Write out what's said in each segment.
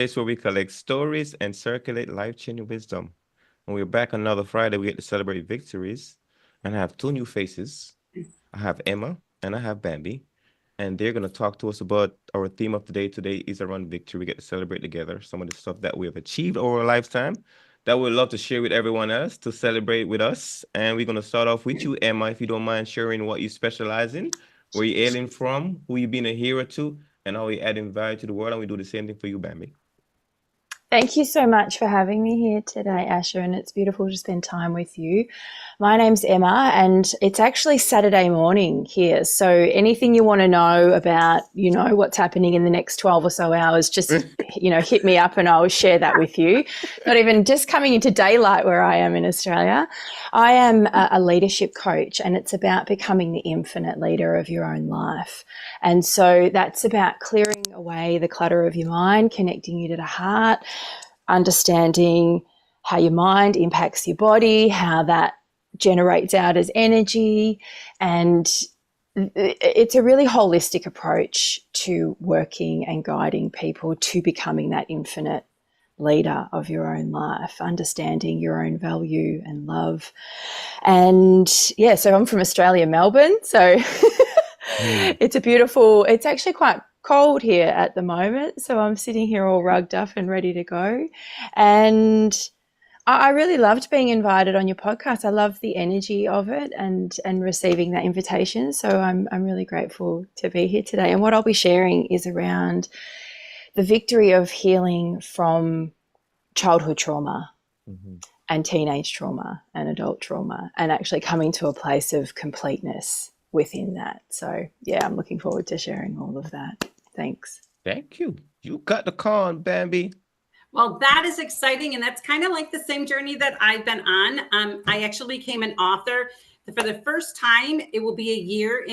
It's where we collect stories and circulate life-changing wisdom. When we're back another Friday, we get to celebrate victories. And I have two new faces. I have Emma and I have Bambi. And they're going to talk to us about our theme of today. Today is around victory. We get to celebrate together some of the stuff that we have achieved over a lifetime that we'd love to share with everyone else to celebrate with us. And we're going to start off with you, Emma, if you don't mind sharing what you specialize in, where you're ailing from, who you've been a hero to, and how you adding value to the world. And we do the same thing for you, Bambi. Thank you so much for having me here today, Asher, and it's beautiful to spend time with you. My name's Emma, and it's actually Saturday morning here. So anything you want to know about, what's happening in the next 12 or so hours, just, hit me up and I'll share that with you. Not even just coming into daylight where I am in Australia. I am a leadership coach, and it's about becoming the infinite leader of your own life. And so that's about clearing away the clutter of your mind, connecting you to the heart, understanding how your mind impacts your body, how that generates out as energy. And it's a really holistic approach to working and guiding people to becoming that infinite leader of your own life, understanding your own value and love. And yeah, so I'm from Australia, Melbourne. So it's actually quite cold here at the moment. So I'm sitting here all rugged up and ready to go. And I really loved being invited on your podcast. I love the energy of it and receiving that invitation. So I'm really grateful to be here today. And what I'll be sharing is around the victory of healing from childhood trauma and teenage trauma and adult trauma, and actually coming to a place of completeness within that. So yeah, I'm looking forward to sharing all of that. Thanks. Thank you. You got the con, Bambi. Well, that is exciting, and that's kind of like the same journey that I've been on. I actually became an author for the first time. It will be a year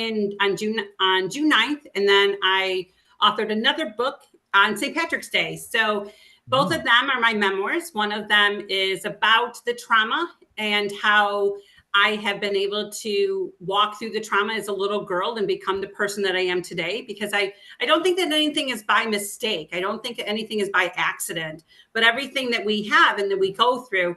on June 9th, and then I authored another book on St. Patrick's Day. So both of them are my memoirs. One of them is about the trauma and how I have been able to walk through the trauma as a little girl and become the person that I am today, because I don't think that anything is by mistake. I don't think anything is by accident, but everything that we have and that we go through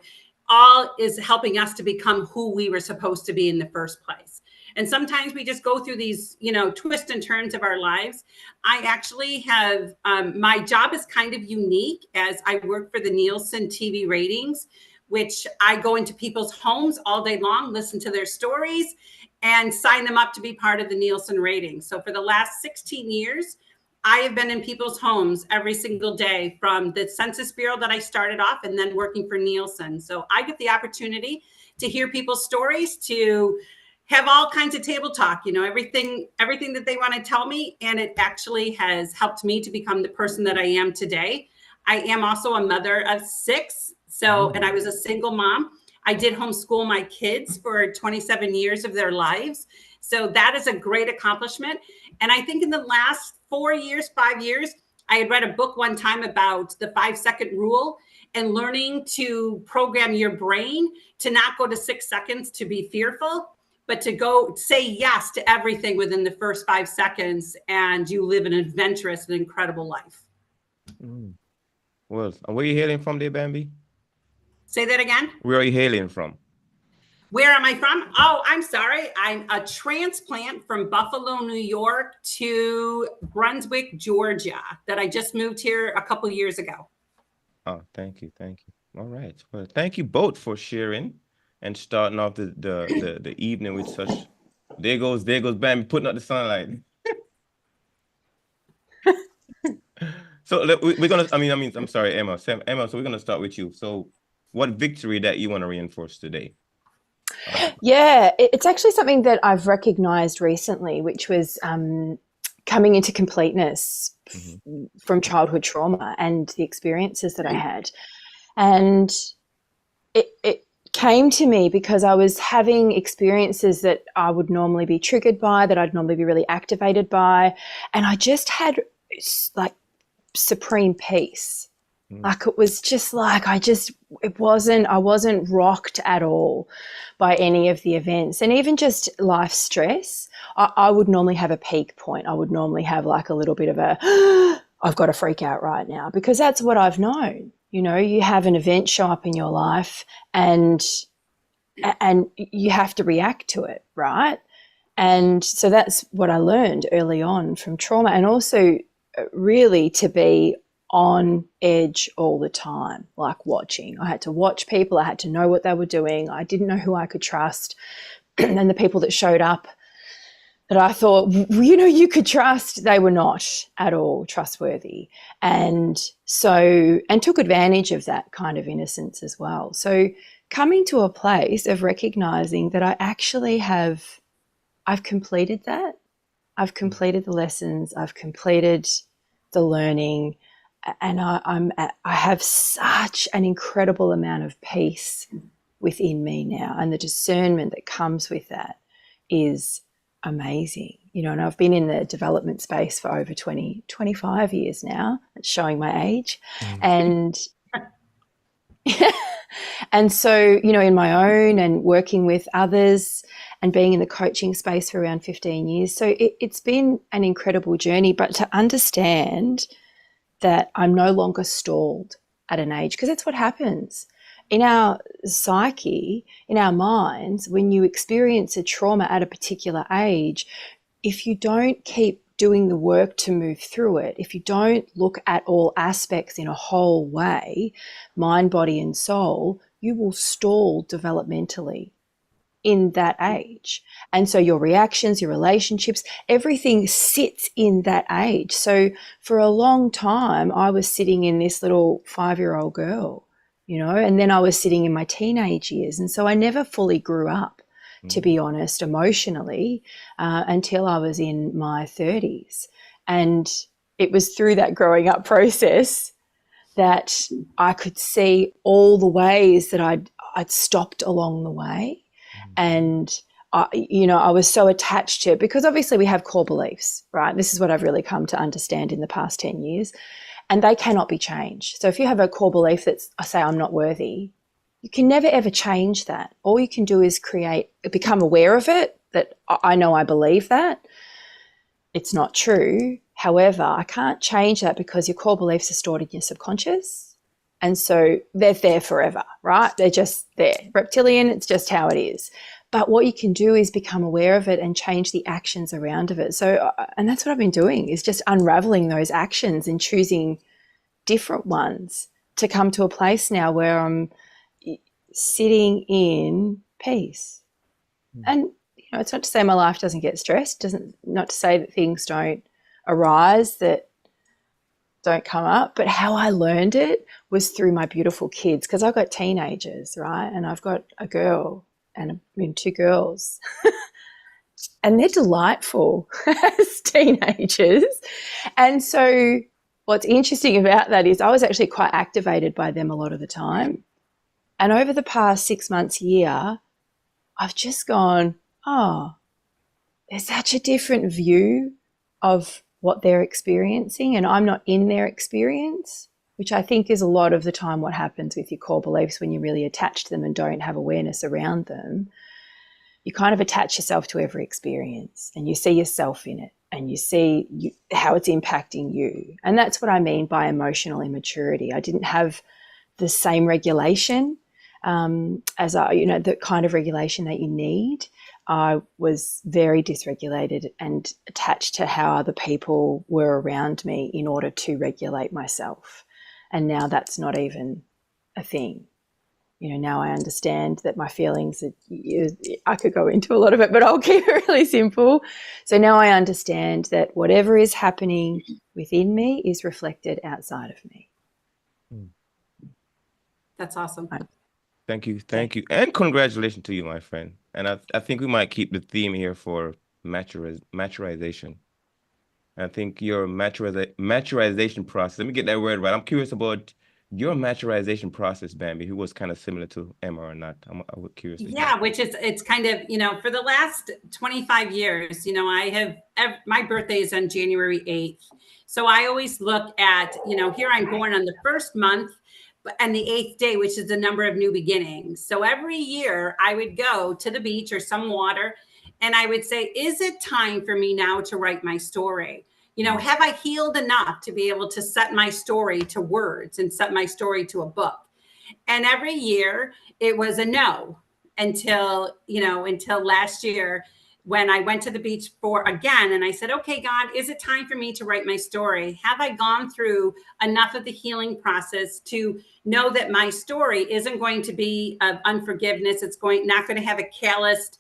all is helping us to become who we were supposed to be in the first place. And sometimes we just go through these, twists and turns of our lives. I actually have, my job is kind of unique as I work for the Nielsen TV ratings, which I go into people's homes all day long, listen to their stories, and sign them up to be part of the Nielsen ratings. So for the last 16 years, I have been in people's homes every single day, from the Census Bureau that I started off and then working for Nielsen. So I get the opportunity to hear people's stories, to have all kinds of table talk, everything that they want to tell me. And it actually has helped me to become the person that I am today. I am also a mother of 6. And I was a single mom. I did homeschool my kids for 27 years of their lives. So that is a great accomplishment. And I think in the last 5 years, I had read a book one time about the 5-second rule and learning to program your brain to not go to 6 seconds to be fearful, but to go say yes to everything within the first 5 seconds. And you live an adventurous and incredible life. Well, where are you hailing from there, Bambi? Say that again. Where are you hailing from? Where am I from? Oh, I'm sorry. I'm a transplant from Buffalo, New York to Brunswick, Georgia, that I just moved here a couple years ago. Oh, thank you. All right. Well, thank you both for sharing and starting off the evening with such. There goes Bambi putting up the sunlight. So we're gonna. I'm sorry, Emma. Emma. So we're gonna start with you. So, what victory that you want to reinforce today? Yeah, it's actually something that I've recognized recently, which was coming into completeness from childhood trauma and the experiences that I had. And it came to me because I was having experiences that I would normally be triggered by, that I'd normally be really activated by. And I just had like supreme peace. Like it was just like, I wasn't rocked at all by any of the events. And even just life stress, I would normally have a peak point. I would normally have like a little bit of a, I've got to freak out right now, because that's what I've known. You know, you have an event show up in your life and you have to react to it, right? And so that's what I learned early on from trauma, and also really to be on edge all the time, like watching. I had to watch people. I had to know what they were doing. I didn't know who I could trust. And the people that showed up that I thought, you know, you could trust, they were not at all trustworthy. And so, and took advantage of that kind of innocence as well. So coming to a place of recognizing that I've completed that. I've completed the lessons. I've completed the learning, and I have such an incredible amount of peace within me now, and the discernment that comes with that is amazing. You know, and I've been in the development space for over 25 years now. It's showing my age. And and so, you know, in my own and working with others and being in the coaching space for around 15 years. So it's been an incredible journey, but to understand that I'm no longer stalled at an age, because that's what happens in our psyche, in our minds. When you experience a trauma at a particular age, if you don't keep doing the work to move through it, if you don't look at all aspects in a whole way, mind, body, and soul, you will stall developmentally in that age. And so your reactions, your relationships, everything sits in that age. So for a long time, I was sitting in this little 5-year-old girl, you know, and then I was sitting in my teenage years. And so I never fully grew up, to be honest, emotionally, until I was in my 30s. And it was through that growing up process that I could see all the ways that I'd stopped along the way. And, you know, I was so attached to it, because obviously we have core beliefs, right? This is what I've really come to understand in the past 10 years, and they cannot be changed. So if you have a core belief that's, I say, I'm not worthy, you can never, ever change that. All you can do is become aware of it, that I know I believe that. It's not true. However, I can't change that, because your core beliefs are stored in your subconscious. And so they're there forever, right? They're just there. Reptilian, it's just how it is. But what you can do is become aware of it and change the actions around of it. So, and that's what I've been doing, is just unraveling those actions and choosing different ones to come to a place now where I'm sitting in peace. And, you know, it's not to say my life doesn't get stressed, not to say that things don't arise, that don't come up, but how I learned it was through my beautiful kids, because I've got teenagers, right? And I've got a girl and 2 girls and they're delightful as teenagers. And so what's interesting about that is I was actually quite activated by them a lot of the time. And over the past 6 months, year, I've just gone, oh, there's such a different view of what they're experiencing, and I'm not in their experience, which I think is a lot of the time what happens with your core beliefs when you really attach to them and don't have awareness around them. You kind of attach yourself to every experience, and you see yourself in it, and you see how it's impacting you. And that's what I mean by emotional immaturity. I didn't have the same regulation as the kind of regulation that you need. I was very dysregulated and attached to how other people were around me in order to regulate myself. And now that's not even a thing. You know, now I understand that my feelings, I could go into a lot of it, but I'll keep it really simple. So now I understand that whatever is happening within me is reflected outside of me. That's awesome. Thank you. And congratulations to you, my friend. And I think we might keep the theme here for maturization. I think your maturization process, let me get that word right. I'm curious about your maturization process, Bambi, who was kind of similar to Emma or not. I'm curious. Yeah, it's kind of, you know, for the last 25 years, you know, my birthday is on January 8th. So I always look at, you know, here I'm born on the first month and the 8th day, which is the number of new beginnings. So every year I would go to the beach or some water and I would say, is it time for me now to write my story? Have I healed enough to be able to set my story to words and set my story to a book? And every year it was a no until last year when I went to the beach for again. And I said, okay, God, is it time for me to write my story? Have I gone through enough of the healing process to know that my story isn't going to be of unforgiveness? It's not going to have a calloused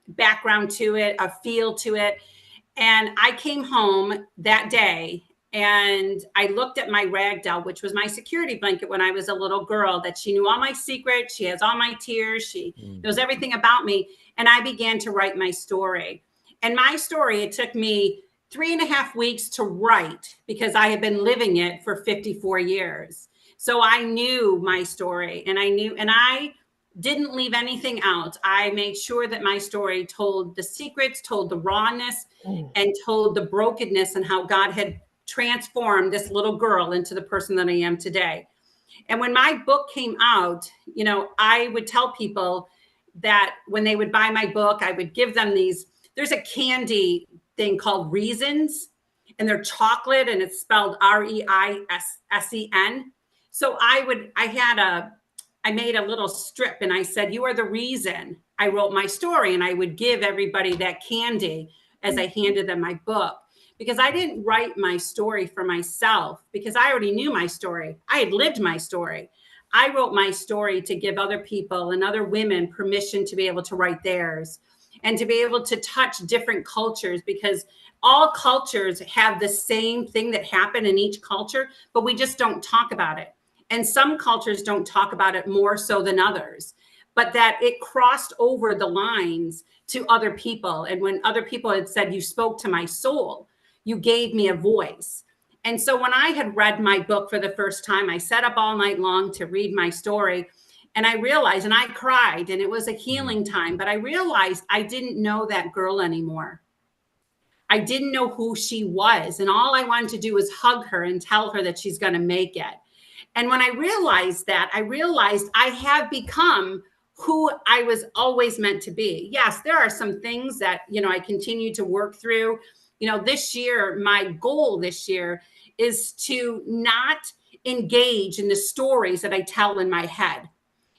background to it, a feel to it. And I came home that day and I looked at my rag doll, which was my security blanket when I was a little girl, that she knew all my secrets. She has all my tears. She knows everything about me. And I began to write my story. And my story, it took me 3.5 weeks to write because I had been living it for 54 years. So I knew my story and I didn't leave anything out. I made sure that my story told the secrets, told the rawness, and told the brokenness and how God had transformed this little girl into the person that I am today. And when my book came out, I would tell people that when they would buy my book, I would give them there's a candy thing called Reasons, and they're chocolate and it's spelled REISSEN. So I made a little strip and I said, you are the reason I wrote my story. And I would give everybody that candy as I handed them my book, because I didn't write my story for myself because I already knew my story. I had lived my story. I wrote my story to give other people and other women permission to be able to write theirs and to be able to touch different cultures, because all cultures have the same thing that happened in each culture, but we just don't talk about it. And some cultures don't talk about it more so than others, but that it crossed over the lines to other people. And when other people had said, you spoke to my soul, you gave me a voice. And so when I had read my book for the first time, I sat up all night long to read my story. And I realized, and I cried, and it was a healing time, but I realized I didn't know that girl anymore. I didn't know who she was. And all I wanted to do was hug her and tell her that she's going to make it. And when I realized that, I realized I have become who I was always meant to be. Yes, there are some things that, I continue to work through. This year, my goal this year is to not engage in the stories that I tell in my head.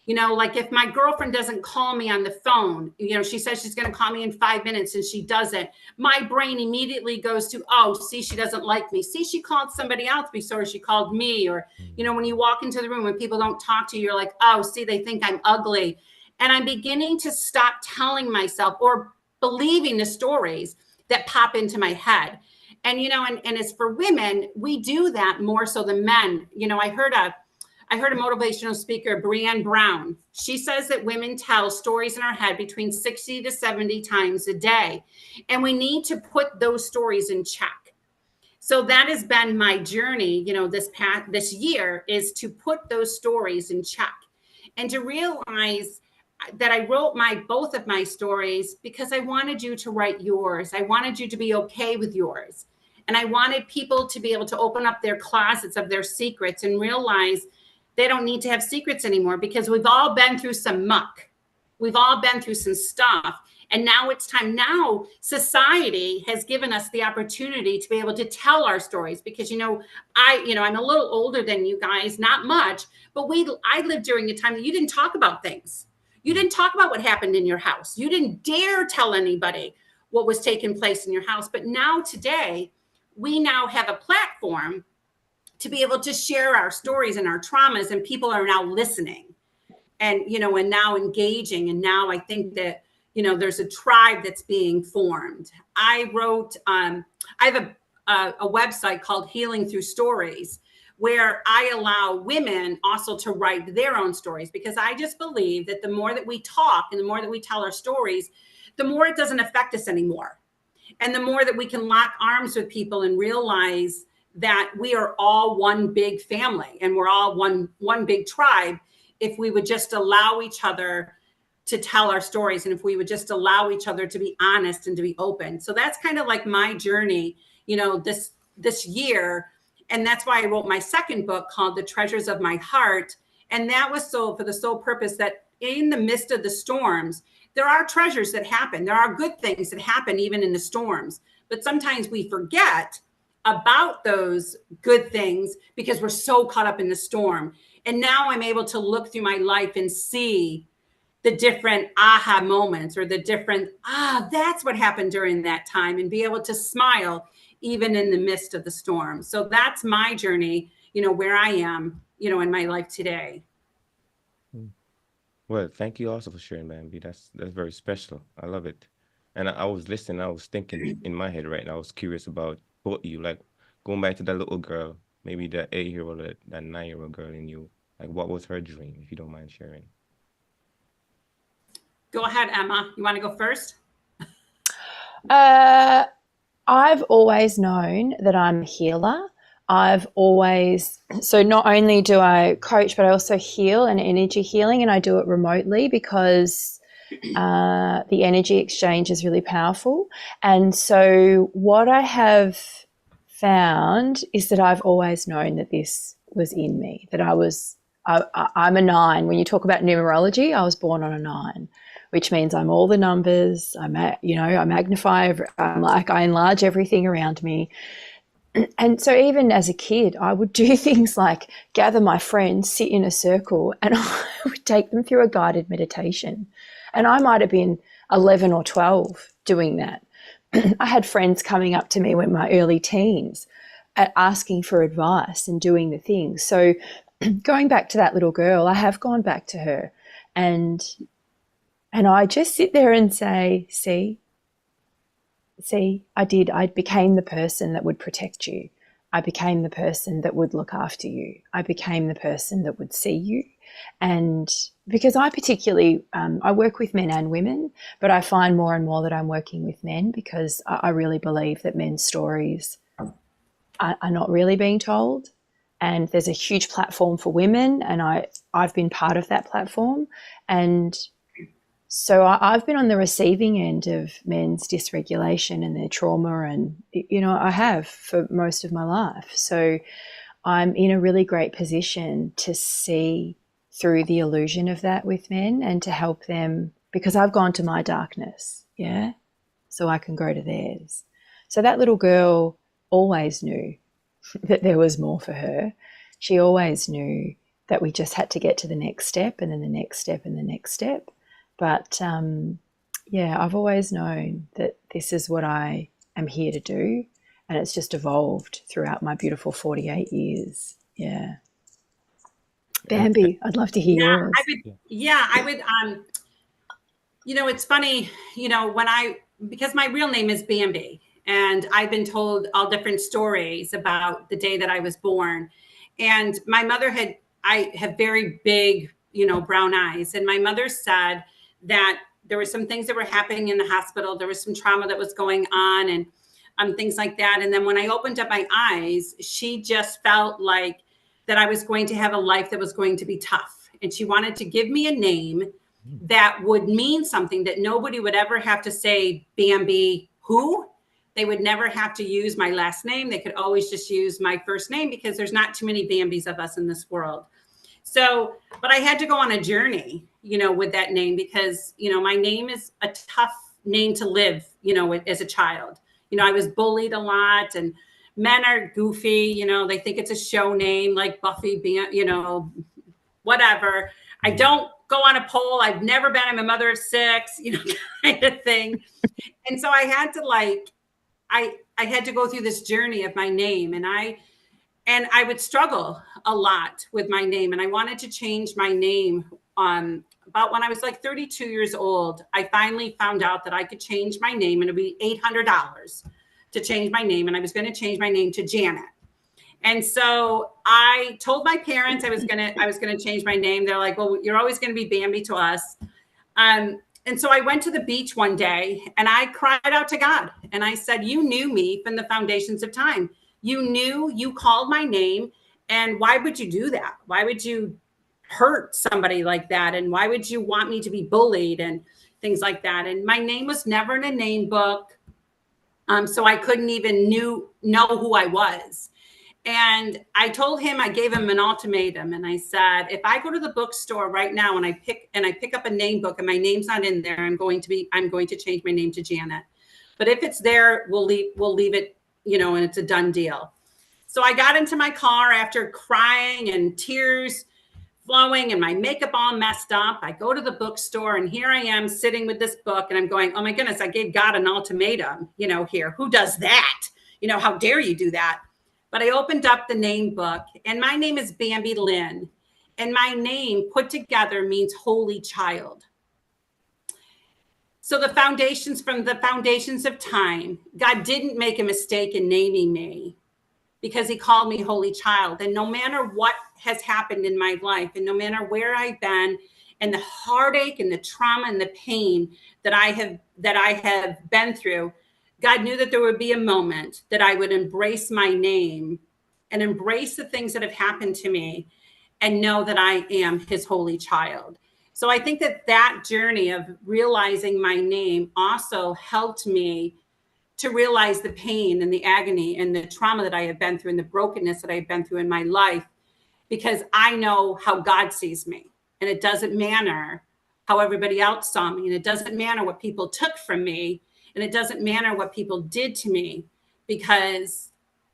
Like if my girlfriend doesn't call me on the phone, she says she's going to call me in 5 minutes and she doesn't, my brain immediately goes to, oh, see, she doesn't like me. See, she called somebody else before she called me. Or, when you walk into the room, when people don't talk to you, you're like, oh, see, they think I'm ugly. And I'm beginning to stop telling myself or believing the stories that pop into my head. And, and as for women, we do that more so than men. I heard a motivational speaker, Brené Brown. She says that women tell stories in our head between 60 to 70 times a day. And we need to put those stories in check. So that has been my journey, this year, is to put those stories in check and to realize that I wrote both of my stories because I wanted you to write yours. I wanted you to be okay with yours. And I wanted people to be able to open up their closets of their secrets and realize they don't need to have secrets anymore, because we've all been through some muck. We've all been through some stuff. And now it's time. Now society has given us the opportunity to be able to tell our stories, because, I'm a little older than you guys, not much, but I lived during a time that you didn't talk about things. You didn't talk about what happened in your house. You didn't dare tell anybody what was taking place in your house. But now today, we now have a platform to be able to share our stories and our traumas, and people are now listening and, and now engaging. And now I think that, there's a tribe that's being formed. I have a website called Healing Through Stories, where I allow women also to write their own stories, because I just believe that the more that we talk and the more that we tell our stories, the more it doesn't affect us anymore. And the more that we can lock arms with people and realize that we are all one big family and we're all one big tribe, if we would just allow each other to tell our stories, and if we would just allow each other to be honest and to be open. So that's kind of like my journey, this year. And that's why I wrote my second book called The Treasures of My Heart. And that was for the sole purpose that in the midst of the storms, there are treasures that happen. There are good things that happen even in the storms. but sometimes we forget about those good things because we're so caught up in the storm. And now I'm able to look through my life and see the different aha moments, or the different, that's what happened during that time, and be able to smile even in the midst of the storm. So that's my journey, where I am, in my life today. Well, thank you also for sharing, Bambi. That's very special. I love it. And I was listening, I was thinking in my head right now, I was curious about both you, like going back to that little girl, maybe that 8 year old, that 9 year old girl in you. Like, what was her dream, if you don't mind sharing? Go ahead, Emma. You want to go first? I've always known that I'm a healer. So not only do I coach, but I also heal and energy healing, and I do it remotely because the energy exchange is really powerful. And so what I have found is that I've always known that this was in me, that I'm a 9. When you talk about numerology, I was born on a 9, which means I'm all the numbers. I magnify, I enlarge everything around me. And so even as a kid, I would do things like gather my friends, sit in a circle, and I would take them through a guided meditation. And I might have been 11 or 12 doing that. I had friends coming up to me in my early teens asking for advice and doing the things. So going back to that little girl, I have gone back to her, and I just sit there and say, see, I became the person that would protect you. I became the person that would look after you. I became the person that would see you. And because I particularly, I work with men and women, but I find more and more that I'm working with men because I really believe that men's stories are not really being told. And there's a huge platform for women, and I've been part of that platform. And so I've been on the receiving end of men's dysregulation and their trauma, and, I have for most of my life. So I'm in a really great position to see through the illusion of that with men and to help them, because I've gone to my darkness, so I can go to theirs. So that little girl always knew that there was more for her. She always knew that we just had to get to the next step, and then the next step, and the next step. But I've always known that this is what I am here to do, and it's just evolved throughout my beautiful 48 years. Yeah. Bambi, I'd love to hear yours. I would. It's funny, because my real name is Bambi, and I've been told all different stories about the day that I was born. And my mother I have very big, brown eyes. And my mother said that there were some things that were happening in the hospital. There was some trauma that was going on, and things like that. And then when I opened up my eyes, she just felt like that I was going to have a life that was going to be tough. And she wanted to give me a name that would mean something, that nobody would ever have to say Bambi who. They would never have to use my last name. They could always just use my first name, because there's not too many Bambis of us in this world. So, but I had to go on a journey, with that name, because, my name is a tough name to live, as a child. I was bullied a lot, and men are goofy, they think it's a show name like Buffy, whatever. I don't go on a pole. I've never been. I'm a mother of 6, kind of thing. And so I had to I had to go through this journey of my name, and I would struggle a lot with my name, and I wanted to change my name. About when I was like 32 years old, I finally found out that I could change my name, and it'd be $800 to change my name, and I was going to change my name to Janet. And so I told my parents I was gonna change my name. They're like, "Well, you're always going to be Bambi to us." And so I went to the beach one day, and I cried out to God, and I said, "You knew me from the foundations of time. You called my name, and why would you do that? Why would you hurt somebody like that? And why would you want me to be bullied and things like that?" And my name was never in a name book, so I couldn't even know who I was. And I told him, I gave him an ultimatum, and I said, if I go to the bookstore right now and I pick up a name book and my name's not in there, I'm going to change my name to Janet. But if it's there, we'll leave it, and it's a done deal. So I got into my car after crying and tears flowing and my makeup all messed up. I go to the bookstore and here I am sitting with this book and I'm going, oh my goodness, I gave God an ultimatum, here. Who does that? How dare you do that? But I opened up the name book and my name is Bambi Lynn. And my name put together means holy child. So from the foundations of time, God didn't make a mistake in naming me, because he called me holy child. And no matter what has happened in my life, and no matter where I've been, and the heartache and the trauma and the pain that I have been through, God knew that there would be a moment that I would embrace my name and embrace the things that have happened to me and know that I am his holy child. So I think that journey of realizing my name also helped me to realize the pain and the agony and the trauma that I have been through and the brokenness that I've been through in my life, because I know how God sees me. And it doesn't matter how everybody else saw me. And it doesn't matter what people took from me. And it doesn't matter what people did to me, because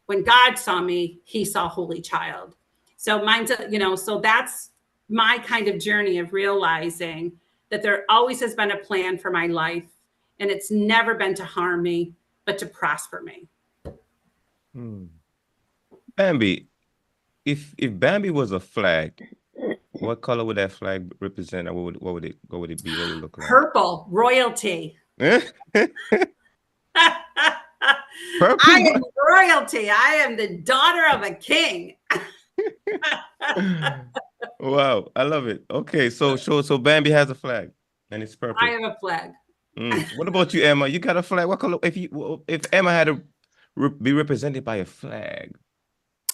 when God saw me, he saw holy child. So so that's my kind of journey of realizing that there always has been a plan for my life, and it's never been to harm me, but to prosper me. Bambi, if Bambi was a flag, what color would that flag represent? Or what would it be? What would it look like? Purple, royalty. Purple. I am royalty. I am the daughter of a king. Wow, I love it. Okay, so Bambi has a flag, and it's purple. I have a flag. What about you, Emma? You got a flag. What color? If Emma had to be represented by a flag,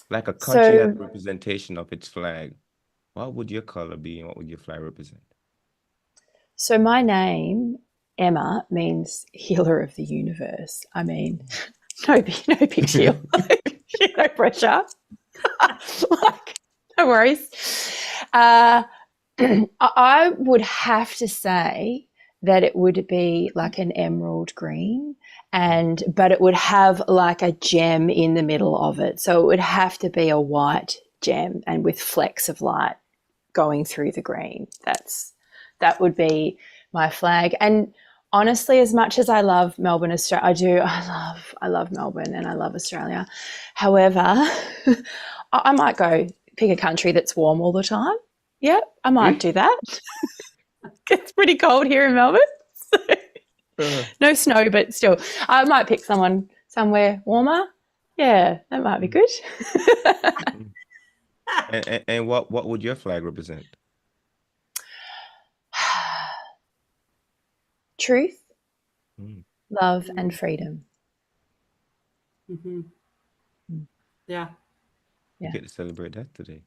like a country has a representation of its flag, what would your color be, and what would your flag represent? So my name, Emma, means healer of the universe. I mean, no big deal. No pressure. No worries. I would have to say that it would be like an emerald green, but it would have like a gem in the middle of it. So it would have to be a white gem and with flecks of light going through the green. That would be my flag. And honestly, as much as I love Melbourne, Australia, I love Melbourne and I love Australia. However, I might go pick a country that's warm all the time. Yeah, I might do that. It's pretty cold here in Melbourne. No snow, but still, I might pick somewhere warmer. Yeah, that might be good. And what would your flag represent? Truth, love, and freedom. Mm-hmm. Yeah. You get to celebrate that today.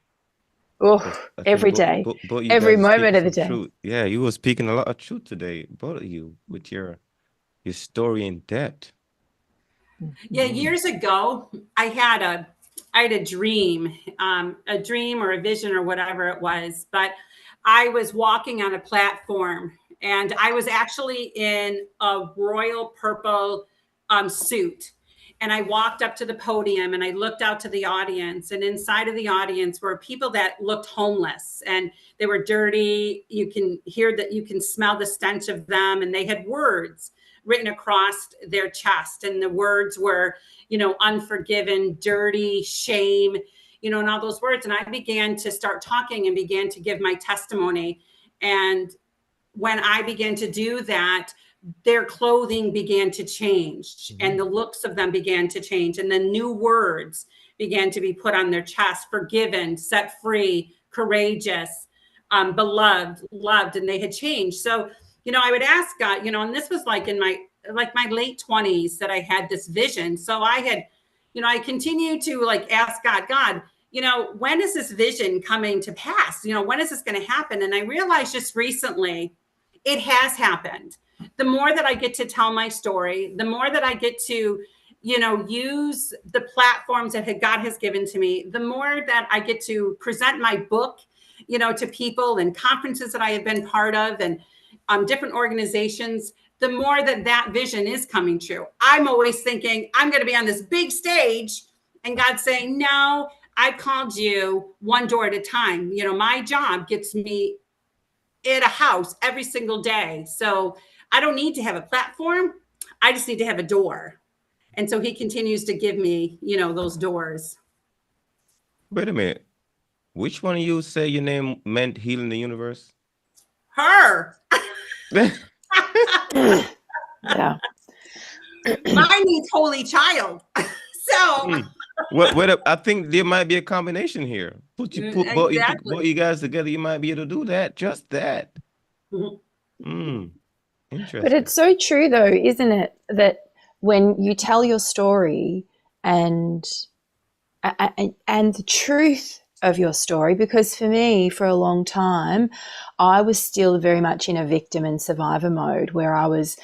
Oh, every day, every moment of the day. Truth. Yeah, you were speaking a lot of truth today, both of you, with your story in depth. Yeah, years ago, I had a dream or a vision or whatever it was, but I was walking on a platform and I was actually in a royal purple suit. And I walked up to the podium and I looked out to the audience, and inside of the audience were people that looked homeless and they were dirty. You can smell the stench of them, and they had words written across their chest. And the words were, unforgiven, dirty, shame, and all those words. And I began to start talking and began to give my testimony. And when I began to do that, their clothing began to change and the looks of them began to change. And then new words began to be put on their chest: forgiven, set free, courageous, beloved, loved, and they had changed. So, I would ask God, and this was like in my late 20s that I had this vision. So I had, I continued to ask God, when is this vision coming to pass? When is this going to happen? And I realized just recently it has happened. The more that I get to tell my story, the more that I get to, use the platforms that God has given to me, the more that I get to present my book, to people and conferences that I have been part of and different organizations, the more that vision is coming true. I'm always thinking I'm going to be on this big stage, and God's saying, no, I called you one door at a time. My job gets me at a house every single day. So I don't need to have a platform. I just need to have a door. And so he continues to give me, those doors. Wait a minute. Which one of you say your name meant healing the universe? Her. Yeah. Mine means holy child. So What I think there might be a combination here. Put both exactly. you guys together, you might be able to do that. Just that. Interesting. But it's so true though, isn't it? That when you tell your story and the truth of your story, because for me, for a long time, I was still very much in a victim and survivor mode where I was,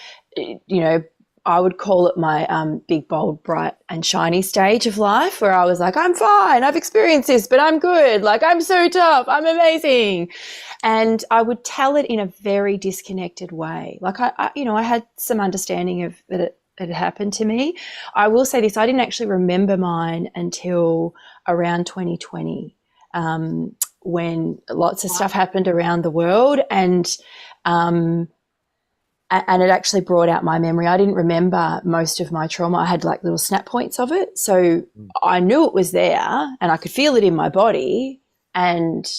I would call it my big, bold, bright and shiny stage of life where I was like, I'm fine, I've experienced this, but I'm good. Like, I'm so tough, I'm amazing. And I would tell it in a very disconnected way. Like, I had some understanding of that it had happened to me. I will say this, I didn't actually remember mine until around 2020. When lots of stuff happened around the world, and it actually brought out my memory. I didn't remember most of my trauma. I had like little snap points of it. So I knew it was there and I could feel it in my body, and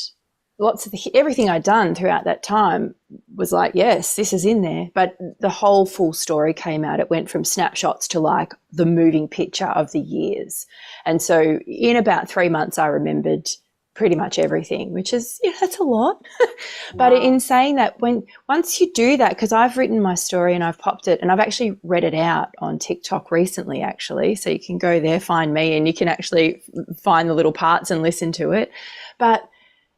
lots of everything I'd done throughout that time was like, yes, this is in there. But the whole full story came out. It went from snapshots to like the moving picture of the years. And so in about 3 months, I remembered pretty much everything, which is, that's a lot. But in saying that, once you do that, because I've written my story and I've popped it, and I've actually read it out on TikTok recently, actually. So you can go there, find me, and you can actually find the little parts and listen to it. But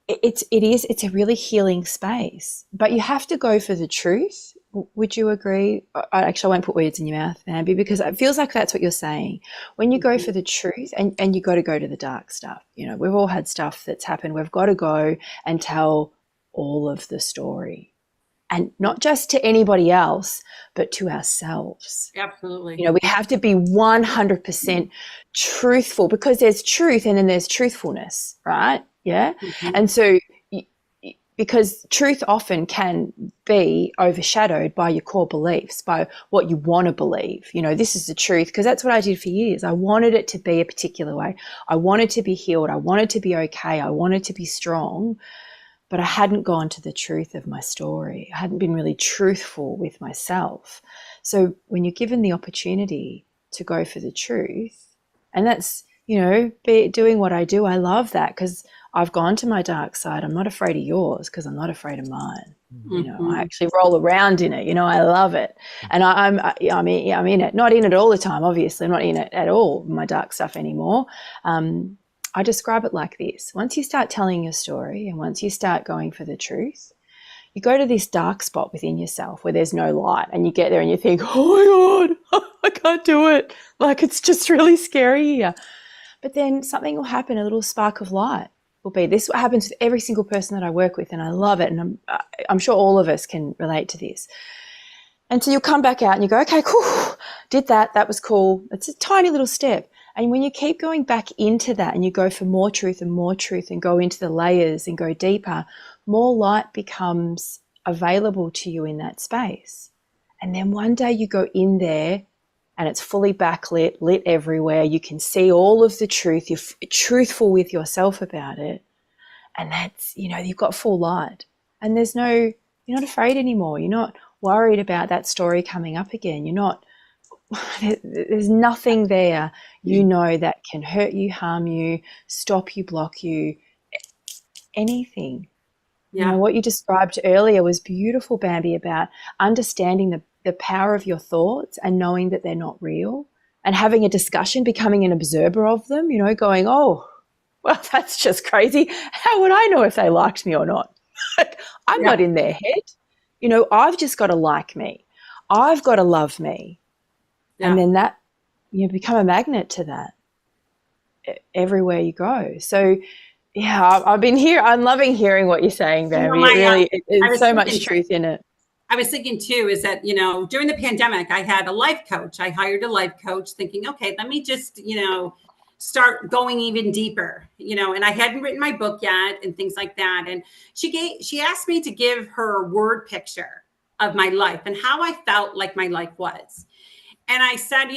it's a really healing space, but you have to go for the truth. Would you agree? I won't put words in your mouth, Bambi, because it feels like that's what you're saying. When you go for the truth, and you got to go to the dark stuff. We've all had stuff that's happened. We've got to go and tell all of the story, and not just to anybody else, but to ourselves. Absolutely. We have to be 100% truthful, because there's truth and then there's truthfulness, right? Yeah. Mm-hmm. And so, because truth often can be overshadowed by your core beliefs, by what you want to believe. This is the truth, because that's what I did for years. I wanted it to be a particular way. I wanted to be healed. I wanted to be okay. I wanted to be strong, but I hadn't gone to the truth of my story. I hadn't been really truthful with myself. So when you're given the opportunity to go for the truth, and that's, doing what I do, I love that, because I've gone to my dark side. I'm not afraid of yours, because I'm not afraid of mine. Mm-hmm. I actually roll around in it. I love it, and I'm in it. Not in it all the time, obviously. I'm not in it at all, my dark stuff anymore. I describe it like this: once you start telling your story, and once you start going for the truth, you go to this dark spot within yourself where there's no light, and you get there and you think, oh my God, I can't do it. Like, it's just really scary here. But then something will happen, a little spark of light will be. This is what happens with every single person that I work with, and I love it. And I'm sure all of us can relate to this. And so you'll come back out and you go, okay, cool, did that. That was cool. It's a tiny little step. And when you keep going back into that and you go for more truth and go into the layers and go deeper, more light becomes available to you in that space. And then one day you go in there and it's fully backlit, lit everywhere. You can see all of the truth. You're truthful with yourself about it. And that's, you've got full light. And you're not afraid anymore. You're not worried about that story coming up again. There's nothing there, that can hurt you, harm you, stop you, block you, anything. Yeah. What you described earlier was beautiful, Bambi, about understanding the power of your thoughts and knowing that they're not real, and having a discussion, becoming an observer of them, going, oh, well, that's just crazy. How would I know if they liked me or not? I'm not in their head. I've just got to like me. I've got to love me. Yeah. And then that, become a magnet to that everywhere you go. So, yeah, I've been here. I'm loving hearing what you're saying, Bambi. There's so much truth in it. I was thinking too, is that, during the pandemic, I had a life coach. I hired a life coach thinking, okay, let me just, start going even deeper, and I hadn't written my book yet and things like that. And she asked me to give her a word picture of my life and how I felt like my life was. And I said,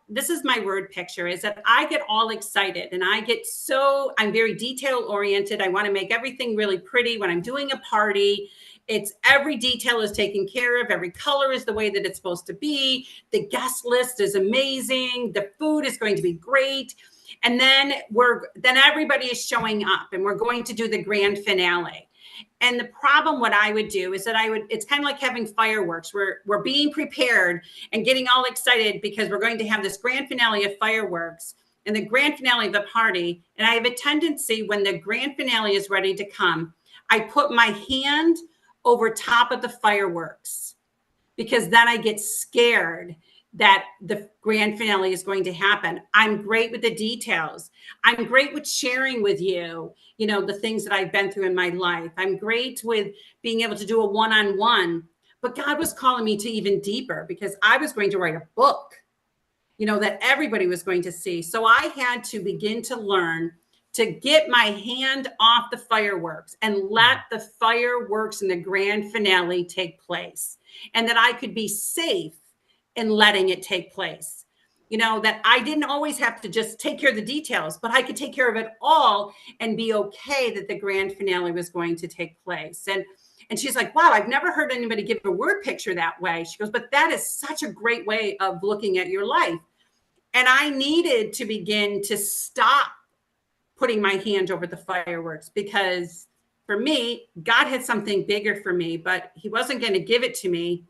this is my word picture, is that I get all excited and I'm very detail oriented. I want to make everything really pretty when I'm doing a party. It's every detail is taken care of. Every color is the way that it's supposed to be. The guest list is amazing. The food is going to be great. And then everybody is showing up and we're going to do the grand finale. And the problem, what I would do is that it's kind of like having fireworks. We're being prepared and getting all excited because we're going to have this grand finale of fireworks and the grand finale of the party. And I have a tendency when the grand finale is ready to come, I put my hand over top of the fireworks because then I get scared that the grand finale is going to happen. I'm great with the details. I'm great with sharing with you, the things that I've been through in my life. I'm great with being able to do a one-on-one, but God was calling me to even deeper because I was going to write a book, that everybody was going to see. So I had to begin to learn to get my hand off the fireworks and let the fireworks and the grand finale take place, and that I could be safe in letting it take place. That I didn't always have to just take care of the details, but I could take care of it all and be okay that the grand finale was going to take place. And she's like, wow, I've never heard anybody give a word picture that way. She goes, but that is such a great way of looking at your life. And I needed to begin to stop putting my hand over the fireworks because for me, God had something bigger for me, but he wasn't going to give it to me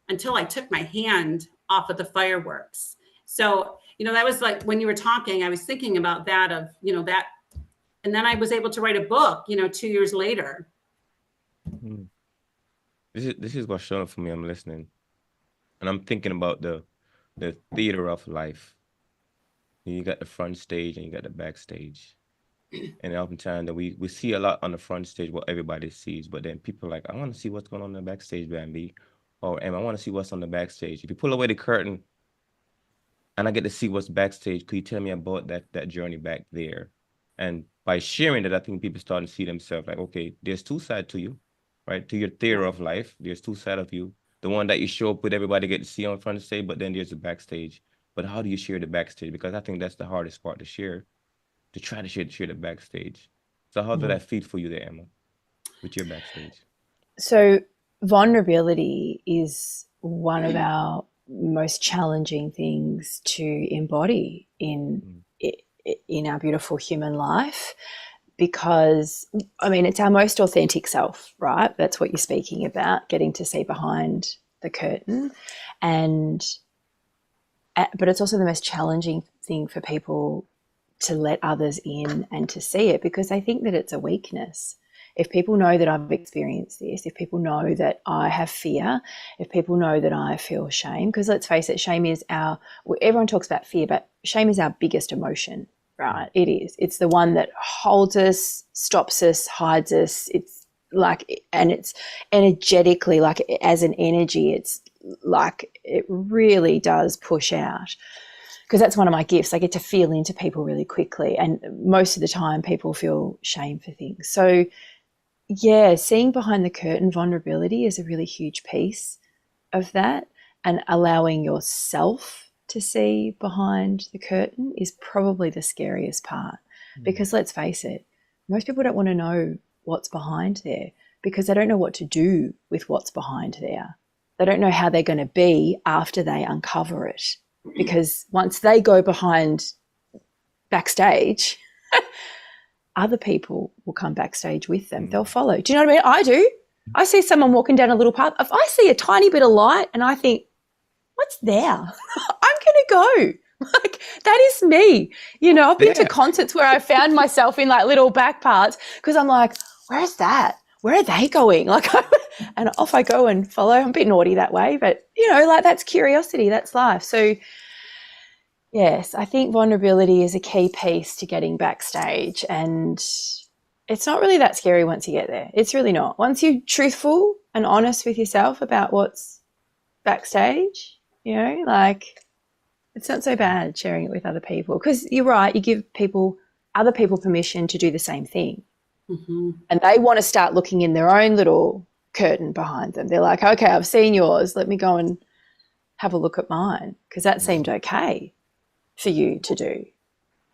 until I took my hand off of the fireworks. So, that was like when you were talking, I was thinking about that that. And then I was able to write a book, 2 years later. Mm-hmm. This is what's showing up for me. I'm listening and I'm thinking about the theater of life. You got the front stage and you got the backstage. And oftentimes that we see a lot on the front stage what everybody sees, but then people are like, I want to see what's going on in the backstage, Bambi. Or I want to see what's on the backstage. If you pull away the curtain and I get to see what's backstage, could you tell me about that journey back there? And by sharing that, I think people starting to see themselves like, okay, there's two sides to you, right? To your theater of life, there's two sides of you. The one that you show up with everybody get to see on front stage, but then there's the backstage. But how do you share the backstage? Because I think that's the hardest part to share, to try to share the backstage. So how did that feel for you there, Emma, with your backstage? So vulnerability is one of our most challenging things to embody in our beautiful human life, because it's our most authentic self, right? That's what you're speaking about, getting to see behind the curtain. But it's also the most challenging thing for people to let others in and to see it, because they think that it's a weakness. If people know that I've experienced this, if people know that I have fear, if people know that I feel shame, because let's face it, shame is everyone talks about fear, but shame is our biggest emotion, right? It is. It's the one that holds us, stops us, hides us. It's like, and it's energetically, like as an energy, it's like it really does push out. Because that's one of my gifts. I get to feel into people really quickly. And most of the time people feel shame for things. So yeah, seeing behind the curtain, vulnerability is a really huge piece of that. And allowing yourself to see behind the curtain is probably the scariest part. Because let's face it, most people don't want to know what's behind there because they don't know what to do with what's behind there. They don't know how they're going to be after they uncover it. Because once they go behind backstage, other people will come backstage with them. They'll follow. Do you know what I mean? I do. I see someone walking down a little path. If I see a tiny bit of light and I think, what's there? I'm going to go. Like, that is me. I've been to concerts where I found myself in like little back parts because I'm like, where's that? Where are they going? Like, and off I go and follow. I'm a bit naughty that way, but like that's curiosity, that's life. So yes, I think vulnerability is a key piece to getting backstage, and it's not really that scary once you get there. It's really not. Once you're truthful and honest with yourself about what's backstage, you know, like it's not so bad sharing it with other people, because you're right, you give other people permission to do the same thing. Mm-hmm. And they want to start looking in their own little curtain behind them. They're like, okay, I've seen yours. Let me go and have a look at mine, because that seemed okay for you to do.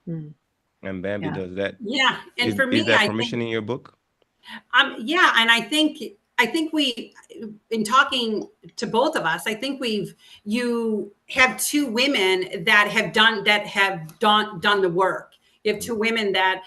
And Bambi Yeah. does that. Yeah. And for me, is that I permission think, in your book? yeah. And I think we, in talking to both of us, I think you have two women that have done the work. You have two women that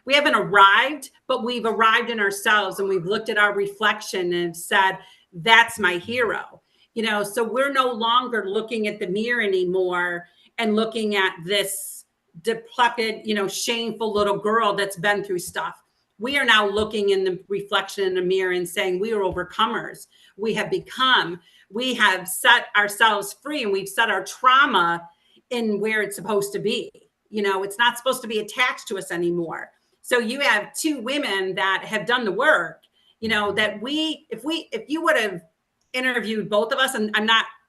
we haven't arrived, but we've arrived in ourselves, and we've looked at our reflection and said, that's my hero. You know, so we're no longer looking at the mirror anymore and looking at this decrepit, you know, shameful little girl that's been through stuff. We are now looking in the reflection in the mirror and saying, we are overcomers. We have set ourselves free, and we've set our trauma in where it's supposed to be. You know, it's not supposed to be attached to us anymore. So you have two women that have done the work, you know, that if you would have interviewed both of us, and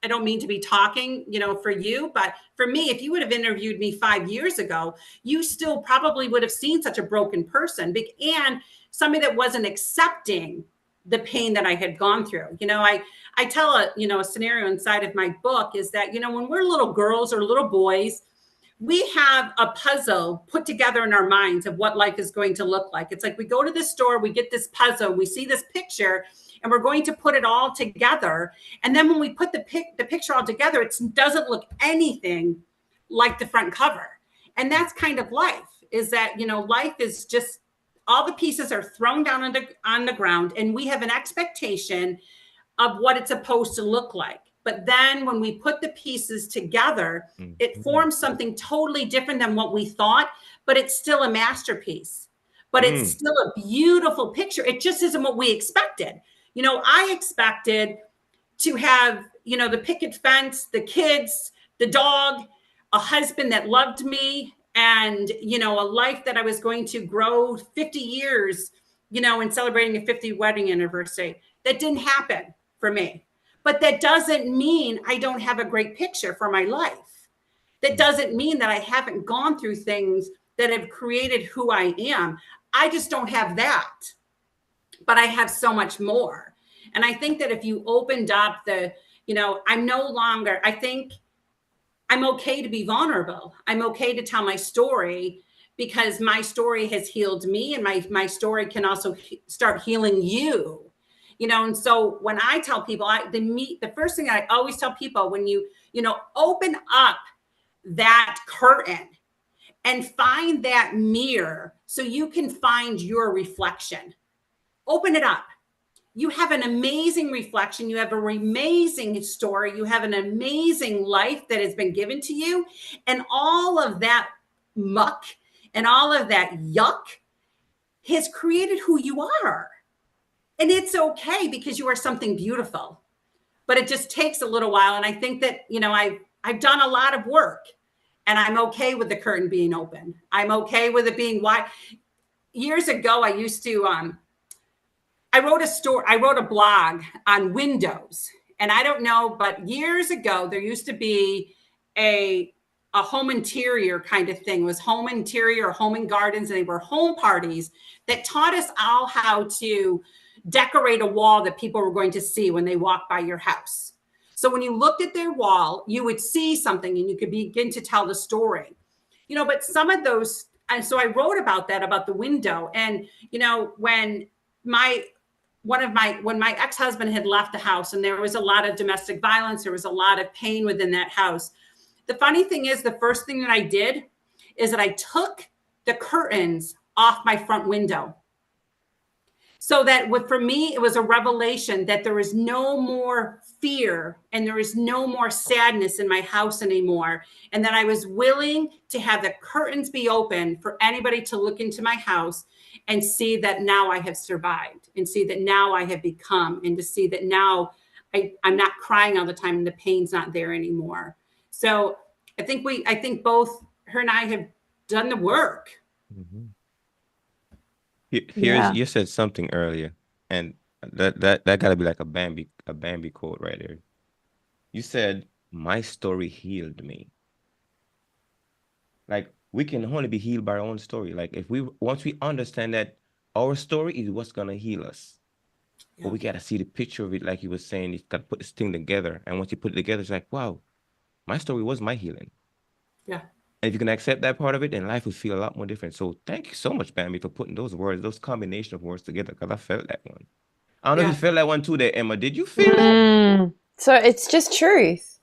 I don't mean to be talking, you know, for you, but for me, if you would have interviewed me 5 years ago, you still probably would have seen such a broken person, and somebody that wasn't accepting the pain that I had gone through. You know, I tell a scenario inside of my book is that, you know, when we're little girls or little boys, we have a puzzle put together in our minds of what life is going to look like. It's like we go to the store, we get this puzzle, we see this picture, and we're going to put it all together. And then when we put the picture all together, it doesn't look anything like the front cover. And that's kind of life, is that, you know, life is just all the pieces are thrown down on the ground, and we have an expectation of what it's supposed to look like. But then when we put the pieces together, it forms something totally different than what we thought, but it's still a masterpiece. But it's still a beautiful picture. It just isn't what we expected. You know, I expected to have, you know, the picket fence, the kids, the dog, a husband that loved me, and, you know, a life that I was going to grow 50 years, you know, and celebrating a 50th wedding anniversary. That didn't happen for me. But that doesn't mean I don't have a great picture for my life. That doesn't mean that I haven't gone through things that have created who I am. I just don't have that. But I have so much more. And I think that if you opened up you know, I think I'm okay to be vulnerable. I'm okay to tell my story, because my story has healed me, and my story can also start healing you. You know, and so when I tell people, the first thing I always tell people, when you know, open up that curtain and find that mirror so you can find your reflection. Open it up. You have an amazing reflection. You have an amazing story. You have an amazing life that has been given to you. And all of that muck and all of that yuck has created who you are. And it's okay, because you are something beautiful. But it just takes a little while. And I think that, you know, I've done a lot of work, and I'm okay with the curtain being open. I'm okay with it being wide. Years ago, I used to, I wrote a blog on windows, and I don't know, but years ago, there used to be a home interior kind of thing. It was home interior, home and gardens, and they were home parties that taught us all how to decorate a wall that people were going to see when they walk by your house. So when you looked at their wall, you would see something, and you could begin to tell the story. You know, but some of those, and so I wrote about that, about the window. And, you know, when my ex-husband had left the house, and there was a lot of domestic violence, there was a lot of pain within that house. The funny thing is, the first thing that I did is that I took the curtains off my front window. So that for me, it was a revelation that there is no more fear, and there is no more sadness in my house anymore. And that I was willing to have the curtains be open for anybody to look into my house and see that now I have survived, and see that now I have become, and to see that now I'm not crying all the time, and the pain's not there anymore. So I think both her and I have done the work. Mm-hmm. Here's Yeah. you said something earlier, and that gotta be like a Bambi quote right there. You said my story healed me. Like we can only be healed by our own story. Like if we once we understand that our story is what's gonna heal us, but Yeah. we gotta see the picture of it, like you were saying, you gotta put this thing together. And once you put it together, it's like, wow, my story was my healing. Yeah. And if you can accept that part of it, then life will feel a lot more different. So thank you so much, Bambi, for putting those words, those combination of words together, because I felt that one. I don't know if you Yeah. felt that one too there, Emma. Did you feel that? Mm. So it's just truth.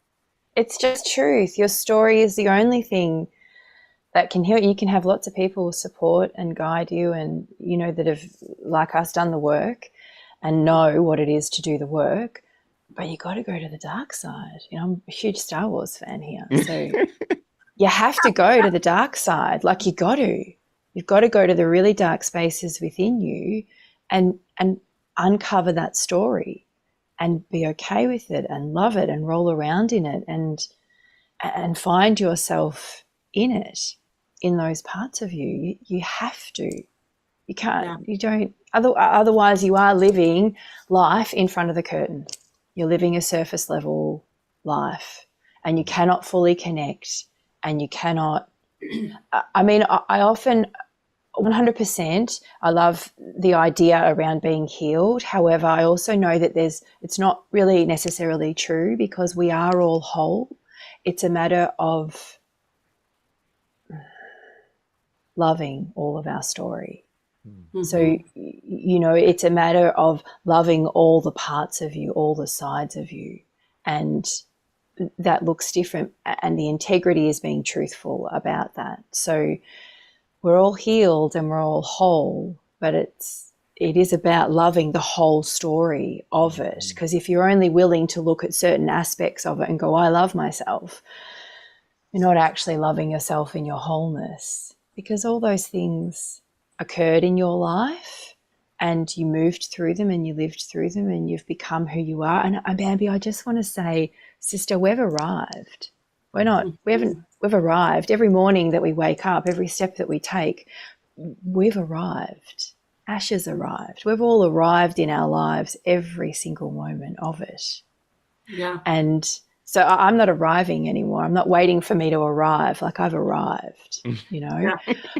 It's just truth. Your story is the only thing that can heal. You can have lots of people support and guide you, and that have, like us, done the work and know what it is to do the work. But you got to go to the dark side. I'm a huge Star Wars fan here, so you have to go to the dark side. Like you've got to go to the really dark spaces within you, and uncover that story, and be okay with it, and love it, and roll around in it, and find yourself in it, in those parts of you. You have to. You can't. Yeah. You don't. Otherwise, you are living life in front of the curtain. You're living a surface level life, and you cannot fully connect. And you cannot. I mean, I often 100%. I love the idea around being healed. However, I also know that it's not really necessarily true, because we are all whole. It's a matter of loving all of our story. Mm-hmm. So, it's a matter of loving all the parts of you, all the sides of you. And that looks different. And the integrity is being truthful about that. So we're all healed and we're all whole, but it is about loving the whole story of it. Because if you're only willing to look at certain aspects of it and go, I love myself, you're not actually loving yourself in your wholeness, because all those things occurred in your life and you moved through them and you lived through them and you've become who you are. And Bambi, I just want to say, sister, we've arrived. We've arrived. Every morning that we wake up, every step that we take, we've arrived. Ash has arrived. We've all arrived in our lives, every single moment of it. Yeah. And so I'm not arriving anymore. I'm not waiting for me to arrive. Like, I've arrived, Yeah.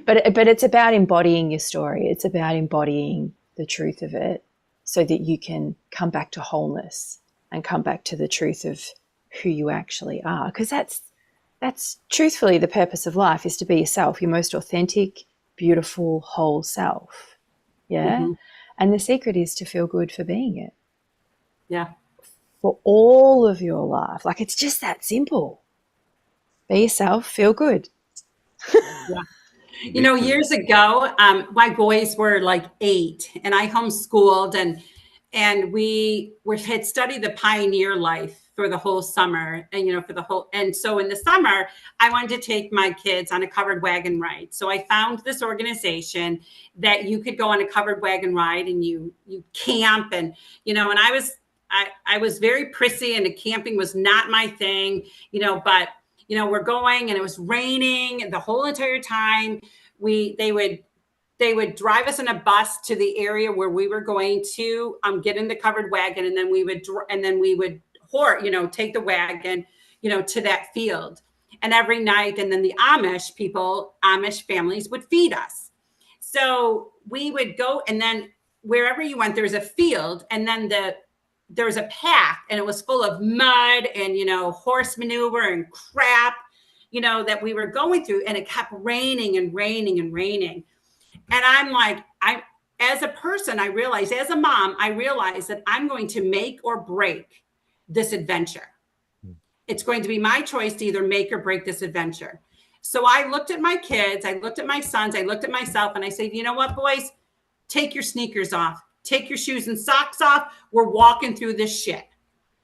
But it's about embodying your story. It's about embodying the truth of it, so that you can come back to wholeness and come back to the truth of who you actually are. Because that's truthfully the purpose of life, is to be yourself, your most authentic, beautiful, whole self. Yeah. Mm-hmm. And the secret is to feel good for being it. Yeah. For all of your life. Like, it's just that simple. Be yourself, feel good. Yeah. Years ago, my boys were like 8, and I homeschooled, and we had studied the pioneer life for the whole summer, and and so in the summer, I wanted to take my kids on a covered wagon ride. So I found this organization that you could go on a covered wagon ride, and you camp, and and I was very prissy, and the camping was not my thing, but we're going, and it was raining the whole entire time. They would drive us in a bus to the area where we were going to get in the covered wagon, and then we would take the wagon, to that field. And every night, and then the Amish families would feed us. So we would go, and then wherever you went, there's a field, and then there was a path, and it was full of mud and horse manure and crap, that we were going through, and it kept raining and raining and raining. And I'm like, as a person, I realized, as a mom, I realized that I'm going to make or break this adventure. It's going to be my choice to either make or break this adventure. So I looked at my kids, I looked at my sons, I looked at myself, and I said, you know what, boys, take your sneakers off, take your shoes and socks off. We're walking through this shit.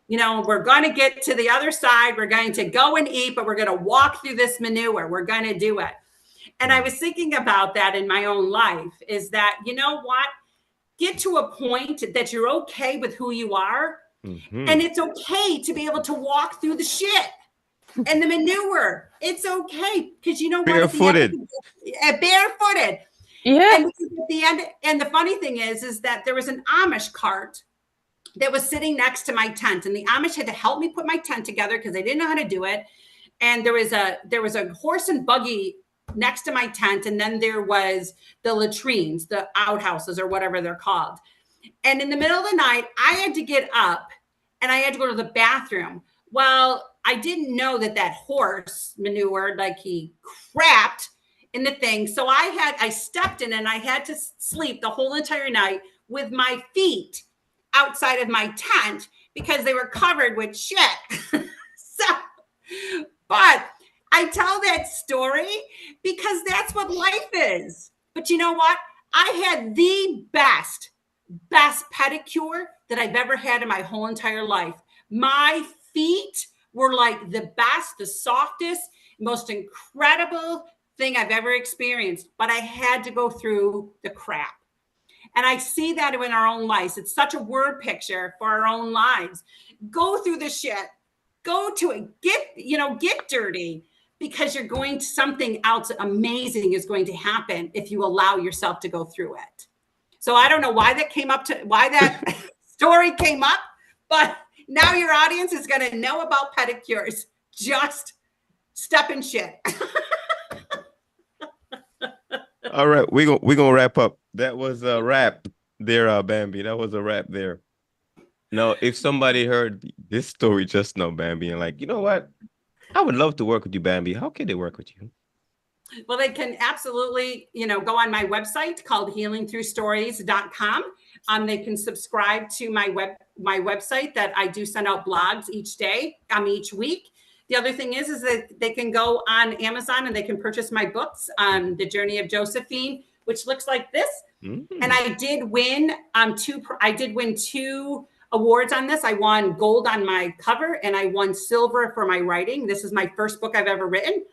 We're going to get to the other side. We're going to go and eat, but we're going to walk through this manure. We're going to do it. And I was thinking about that in my own life, is that, you know what? Get to a point that you're okay with who you are. Mm-hmm. And it's okay to be able to walk through the shit and the manure. It's okay. Because you know what? Barefooted. Barefooted. Yeah. And at the end, and the funny thing is that there was an Amish cart that was sitting next to my tent, and the Amish had to help me put my tent together because they didn't know how to do it. And there was a horse and buggy next to my tent, and then there was the latrines, the outhouses, or whatever they're called. And in the middle of the night, I had to get up and I had to go to the bathroom. Well, I didn't know that horse manured, like he crapped in the thing. So I stepped in and I had to sleep the whole entire night with my feet outside of my tent because they were covered with shit. So, but I tell that story because that's what life is. But you know what? I had the best pedicure that I've ever had in my whole entire life. My feet were like the best, the softest, most incredible thing I've ever experienced. But I had to go through the crap. And I see that in our own lives. It's such a word picture for our own lives. Go through the shit. Go to it. Get dirty, because you're going to, something else amazing is going to happen if you allow yourself to go through it. So I don't know why that story came up, but now your audience is going to know about pedicures. Just step in shit. All right, we gonna wrap up. That was a wrap there, Bambi. That was a wrap there. Now, if somebody heard this story just now, Bambi, and like, you know what? I would love to work with you, Bambi. How can they work with you? Well, they can absolutely, go on my website called healingthroughstories.com. They can subscribe to my website that I do send out blogs each day, each week. The other thing is that they can go on Amazon and they can purchase my books, The Journey of Josephine, which looks like this. Mm-hmm. And I did win two awards on this. I won gold on my cover and I won silver for my writing. This is my first book I've ever written.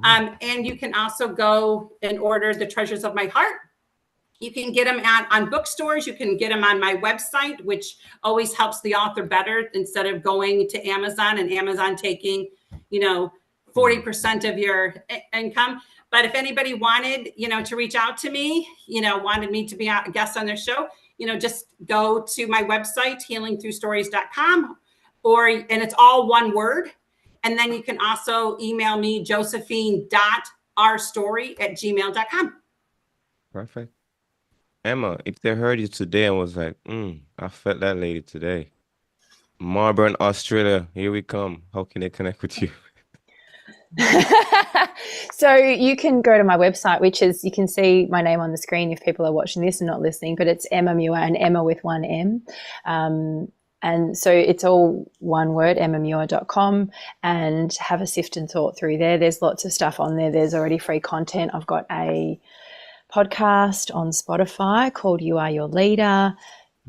And you can also go and order The Treasures of My Heart. You can get them on bookstores. You can get them on my website, which always helps the author better instead of going to Amazon and Amazon taking, 40% of your income. But if anybody wanted, to reach out to me, wanted me to be a guest on their show, just go to my website, healingthroughstories.com, and it's all one word. And then you can also email me, josephine.rstory@gmail.com. Perfect. Emma, if they heard you today and was like, I felt that lady today. Melbourne, Australia, here we come. How can they connect with you? So you can go to my website, which is, you can see my name on the screen if people are watching this and not listening, but it's Ema Muir, and Emma with one M. And so it's all one word, emamuir.com, and have a sift and thought through there. There's lots of stuff on there. There's already free content. I've got a podcast on Spotify called You Are Your Leader.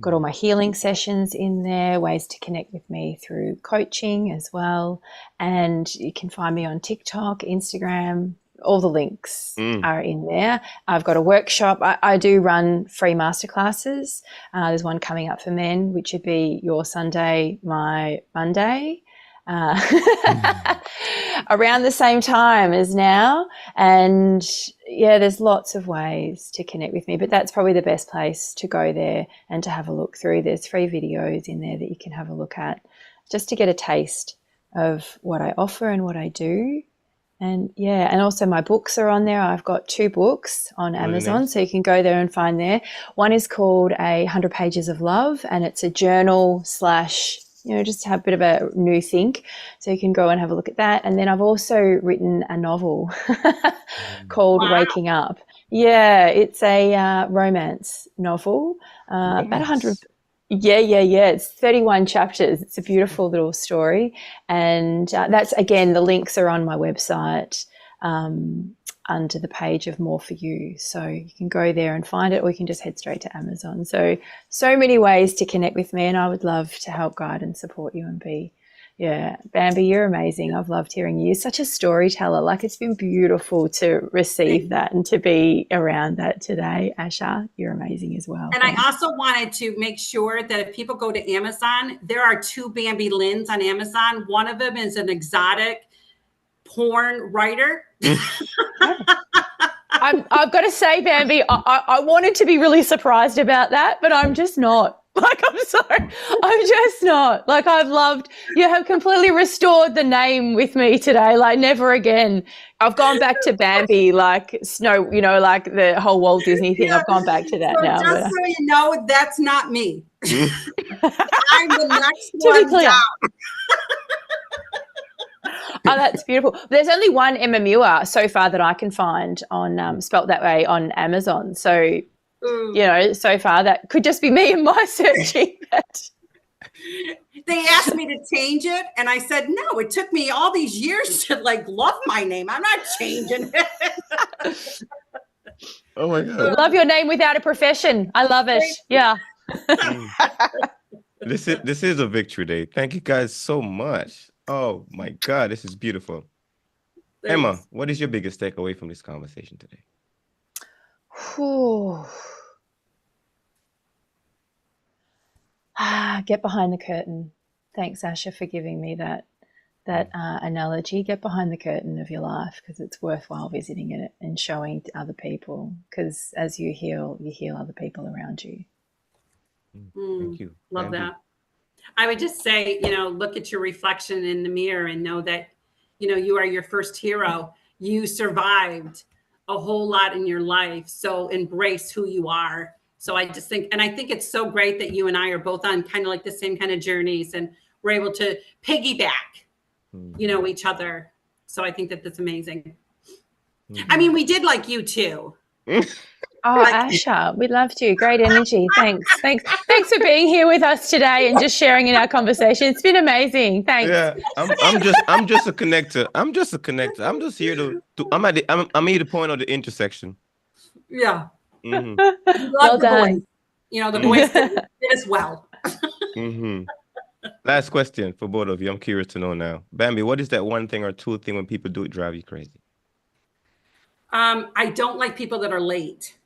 Got all my healing sessions in there, ways to connect with me through coaching as well. And you can find me on TikTok, Instagram. All the links are in there. I've got a workshop. I do run free masterclasses. There's one coming up for men, which would be Your Sunday, My Monday. Around the same time as now. And yeah, there's lots of ways to connect with me, but that's probably the best place to go there and to have a look through. There's free videos in there that you can have a look at just to get a taste of what I offer and what I do. And yeah, and also my books are on there. I've got 2 books on Amazon, nice. So you can go there and find there. One is called 100 Pages of Love, and it's a journal / just have a bit of a new think. So you can go and have a look at that. And then I've also written a novel called Waking Up. Yeah, it's a romance novel, about 100. Yeah. It's 31 chapters. It's a beautiful little story. And that's, again, the links are on my website under the page of More For You. So you can go there and find it, or you can just head straight to Amazon. So many ways to connect with me, and I would love to help guide and support you and be, Bambi, you're amazing. I've loved hearing you. You're such a storyteller. Like, it's been beautiful to receive that and to be around that today. Asha, you're amazing as well. And I also wanted to make sure that if people go to Amazon, there are 2 Bambi Lyns on Amazon. One of them is an exotic porn writer. I've got to say, Bambi, I wanted to be really surprised about that, but I'm just not. Like, I'm sorry. I'm just not. Like, you have completely restored the name with me today. Like, never again. I've gone back to Bambi, like Snow, like the whole Walt Disney thing. Yeah. I've gone back to that So now. just so you know, that's not me. I'm the next To be one clear. down. Oh, that's beautiful. There's only one Emma Muir so far that I can find on spelt that way on Amazon. So, so far that could just be me and my searching. They asked me to change it, and I said no. It took me all these years to love my name. I'm not changing it. Oh my God! Love your name without a profession. I love it. Yeah. This is a victory day. Thank you guys so much. Oh my God, this is beautiful. Thanks. Emma, what is your biggest takeaway from this conversation today? Get behind the curtain. Thanks, Asha, for giving me that analogy. Get behind the curtain of your life, because it's worthwhile visiting it and showing to other people, because as you heal other people around you. Thank you. Love Bambi. that. I would just say, look at your reflection in the mirror and know that, you are your first hero. You survived a whole lot in your life. So embrace who you are. So I just think, and I think it's so great that you and I are both on kind of like the same kind of journeys, and we're able to piggyback, each other. So I think that that's amazing. I mean, we did like you too. Oh, Asha, we loved you. Great energy. Thanks for being here with us today and just sharing in our conversation. It's been amazing. Thanks. Yeah, I'm just a connector. I'm just a connector. I'm just here I'm here to point on the intersection. Yeah. Mm-hmm. Well done. The voice did as well. Mm-hmm. Last question for both of you. I'm curious to know now. Bambi, what is that one thing or two thing when people do it drive you crazy? I don't like people that are late.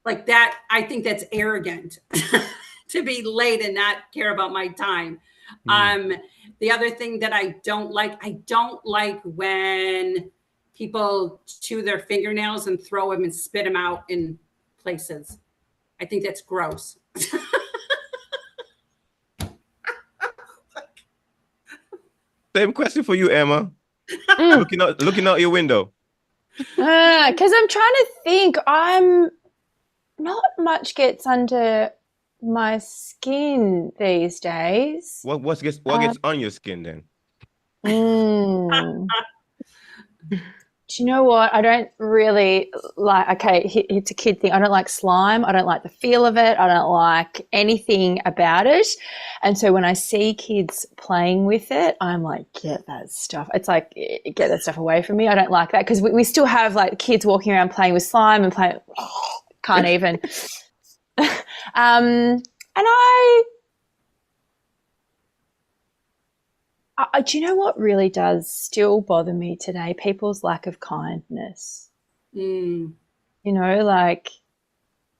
Like that, I think that's arrogant to be late and not care about my time. The other thing that I don't like when people chew their fingernails and throw them and spit them out in places. I think that's gross. Same question for you, Emma. Looking out your window. Because I'm trying to think. Not much gets under my skin these days. What gets on your skin then? Do you know what? I don't really like, okay, it's a kid thing. I don't like slime. I don't like the feel of it. I don't like anything about it. And so when I see kids playing with it, I'm like, get that stuff. It's like, get that stuff away from me. I don't like that, because we still have like kids walking around playing with slime and playing, can't even. And do you know what really does still bother me today? People's lack of kindness. Like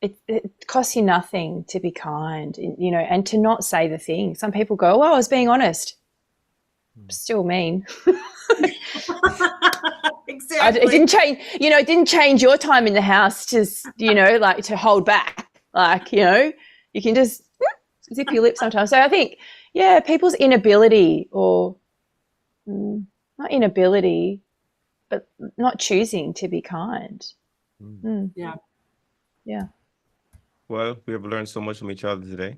it costs you nothing to be kind, and to not say the thing. Some people go, well, I was being honest. Still mean. Exactly. It didn't change, it didn't change your time in the house to, like to hold back. Like, you can just zip your lip sometimes. So I think, people's inability, or not inability, but not choosing to be kind. Yeah. Well, we have learned so much from each other today.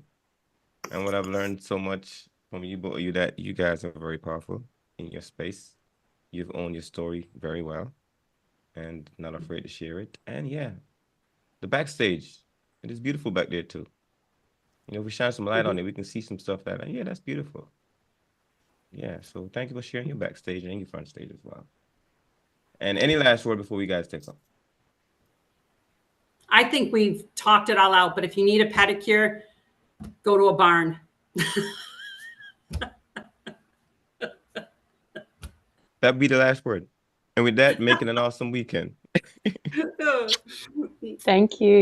And what I've learned so much from you both, that you guys are very powerful in your space. You've owned your story very well and not afraid to share it. And the backstage, it is beautiful back there too. If we shine some light on it, we can see some stuff that's beautiful. Yeah, so thank you for sharing your backstage and your front stage as well. And any last word before we guys take off? I think we've talked it all out, but if you need a pedicure, go to a barn. That'd be the last word. And with that, make it an awesome weekend. Thank you.